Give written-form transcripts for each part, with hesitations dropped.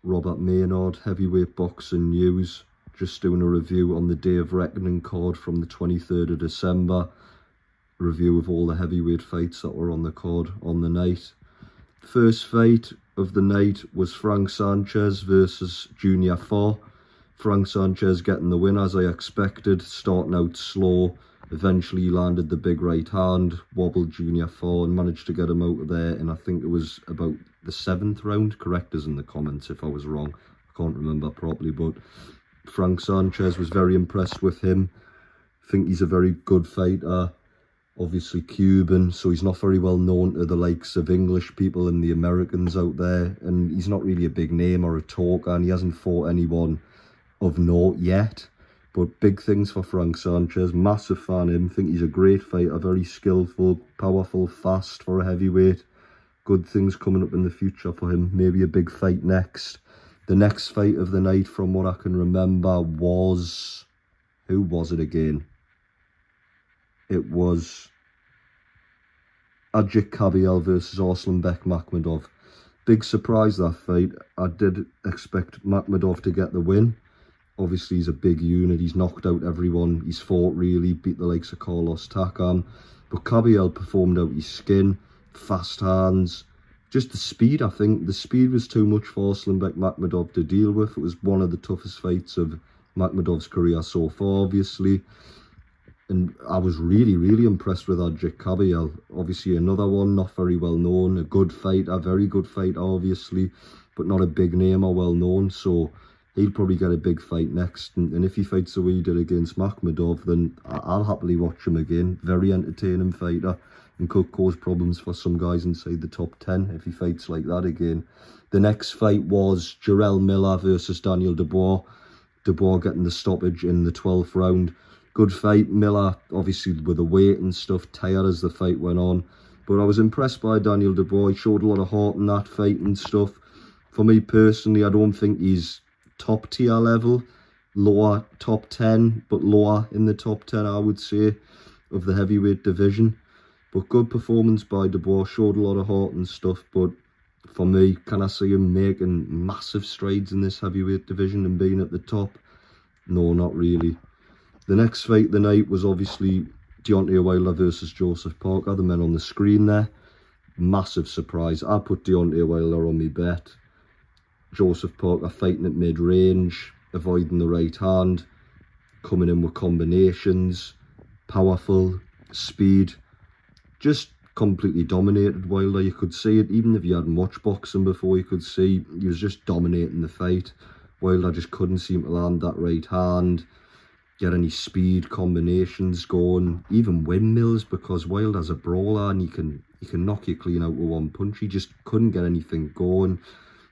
Robert Maynard, Heavyweight Boxing News. Just doing a review on the Day of Reckoning card from the 23rd of December. A review of all the heavyweight fights that were on the card on the night. First fight of the night was Frank Sanchez versus Junior Fa. Frank Sanchez getting the win as I expected, starting out slow. Eventually he landed the big right hand, wobbled Junior Fa and managed to get him out of there. And I think it was about the 7th round. Correct us in the comments if I was wrong. I can't remember properly, but Frank Sanchez was very impressed with him. I think he's a very good fighter. Obviously Cuban, so he's not very well known to the likes of English people and the Americans out there. And he's not really a big name or a talker, and he hasn't fought anyone of note yet. But big things for Frank Sanchez. Massive fan of him. Think he's a great fighter, very skillful, powerful, fast for a heavyweight. Good things coming up in the future for him. Maybe a big fight next. The next fight of the night, from what I can remember, was... who was it again? It was Agit Kabayel versus Arslanbek Makhmudov. Big surprise, that fight. I did expect Makhmudov to get the win. Obviously, he's a big unit. He's knocked out everyone he's fought, really. Beat the likes of Carlos Takam. But Kabayel performed out his skin. Fast hands. Just the speed, I think. The speed was too much for Arslanbek Makhmudov to deal with. It was one of the toughest fights of Makhmudov's career so far, obviously. And I was really, really impressed with Agit Kabayel. Obviously, another one, not very well known. A good fighter, very good fighter, obviously. But not a big name or well known. So he'll probably get a big fight next. And if he fights the way he did against Makhmudov, then I'll happily watch him again. Very entertaining fighter. And could cause problems for some guys inside the top 10 if he fights like that again. The next fight was Jarrell Miller versus Daniel Dubois. Dubois getting the stoppage in the 12th round. Good fight. Miller, obviously with the weight and stuff, tired as the fight went on. But I was impressed by Daniel Dubois. He showed a lot of heart in that fight and stuff. For me personally, I don't think he's top tier level. Lower top 10, but lower in the top 10, I would say, of the heavyweight division. But good performance by Dubois. Showed a lot of heart and stuff. But for me, can I see him making massive strides in this heavyweight division and being at the top? No, not really. The next fight of the night was obviously Deontay Wilder versus Joseph Parker, the men on the screen there. Massive surprise. I put Deontay Wilder on my bet. Joseph Parker fighting at mid-range, avoiding the right hand, coming in with combinations, powerful, speed. Just completely dominated Wilder. You could see it, even if you hadn't watched boxing before, you could see he was just dominating the fight. Wilder just couldn't seem to land that right hand, get any speed combinations going, even windmills, because Wilder's a brawler and he can knock you clean out with one punch. He just couldn't get anything going,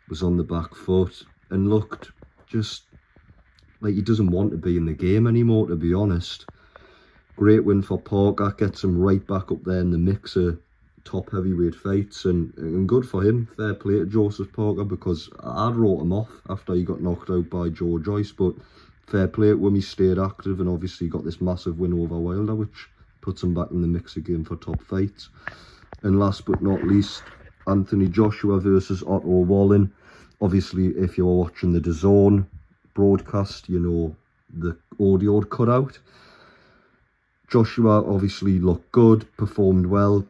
was on the back foot and looked just like he doesn't want to be in the game anymore, to be honest. Great win for Parker, gets him right back up there in the mix of top heavyweight fights, and good for him. Fair play to Joseph Parker, because I'd wrote him off after he got knocked out by Joe Joyce, but fair play to him. He stayed active and obviously got this massive win over Wilder, which puts him back in the mix again for top fights. And last but not least, Anthony Joshua versus Otto Wallin. Obviously, if you were watching the DAZN broadcast, you know the audio cut out. Joshua obviously looked good, performed well,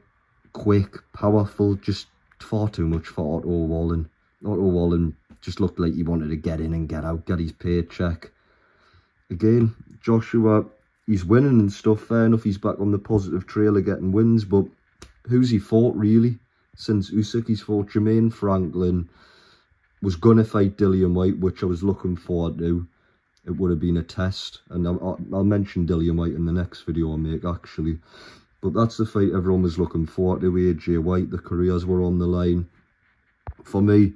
quick, powerful, just far too much for Otto Wallin. Otto Wallin just looked like he wanted to get in and get out, get his paycheck. Again, Joshua, he's winning and stuff, fair enough, he's back on the positive trail of getting wins, but who's he fought really? Since Usyk, he's fought Jermaine Franklin, was going to fight Dillian Whyte, which I was looking forward to. It would have been a test, and I'll mention Dillian Whyte in the next video I make, actually. But that's the fight everyone was looking forward to, AJ White. The careers were on the line. For me,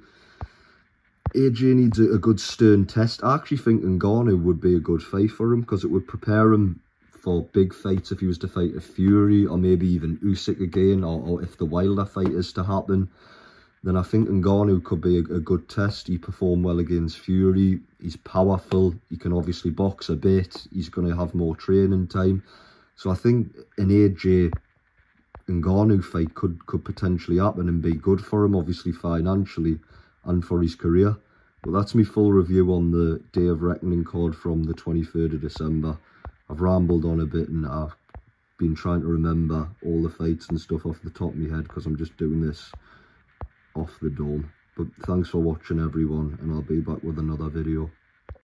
AJ needs a good stern test. I actually think Ngannou would be a good fight for him, because it would prepare him for big fights if he was to fight a Fury, or maybe even Usyk again, or if the Wilder fight is to happen. Then I think Ngannou could be a good test. He performed well against Fury. He's powerful. He can obviously box a bit. He's going to have more training time. So I think an AJ Ngannou fight could potentially happen and be good for him, obviously financially and for his career. But that's my full review on the Day of Reckoning card from the 23rd of December. I've rambled on a bit and I've been trying to remember all the fights and stuff off the top of my head because I'm just doing this off the dome. But thanks for watching everyone, and I'll be back with another video.